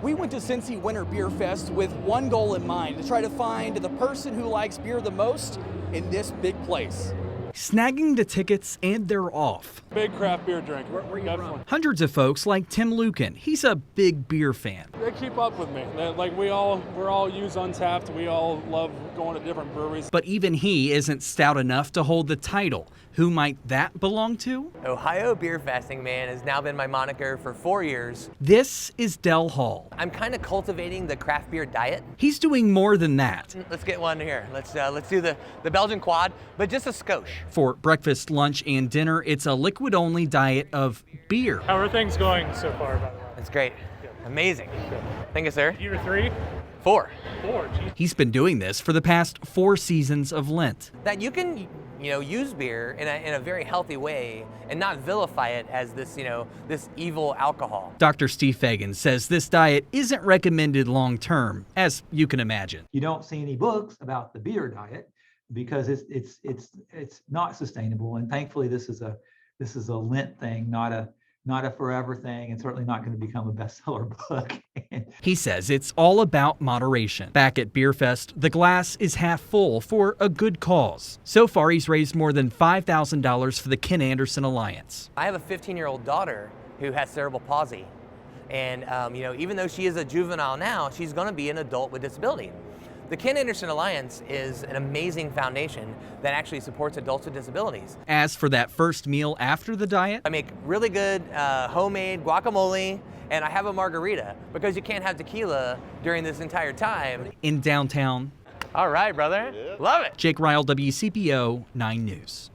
We went to Cincy Winter Beer Fest with one goal in mind, to try to find the person who likes beer the most in this big place. Snagging the tickets and they're off. Big craft beer drinker. Where you from? Hundreds of folks like Tim Lucan. He's a big beer fan. They keep up with me. We're all use Untapped. We all love going to different breweries. But even he isn't stout enough to hold the title. Who might that belong to? Ohio Beer Fasting Man has now been my moniker for 4 years. This is Del Hall. I'm kind of cultivating the craft beer diet. He's doing more than that. Let's get one here. Let's do the Belgian quad, but just a skosh. For breakfast, lunch, and dinner, it's a liquid-only diet of beer. How are things going so far, by the way? It's great. Amazing. Thank you, sir. Year 3? 4. 4, geez. He's been doing this for the past 4 seasons of Lent. That you can, use beer in a very healthy way and not vilify it as this, this evil alcohol. Dr. Steve Fagan says this diet isn't recommended long-term, as you can imagine. You don't see any books about the beer diet because it's not sustainable. And thankfully, this is a Lent thing, not a forever thing, and certainly not going to become a bestseller book. He says it's all about moderation. Back at Beer Fest, the glass is half full for a good cause. So far, he's raised more than $5,000 for the Ken Anderson Alliance. I have a 15-year-old daughter who has cerebral palsy. And, even though she is a juvenile now, she's going to be an adult with disability. The Ken Anderson Alliance is an amazing foundation that actually supports adults with disabilities. As for that first meal after the diet, I make really good homemade guacamole, and I have a margarita because you can't have tequila during this entire time. in downtown, All right, brother. Love it. Jake Ryle, WCPO 9 News.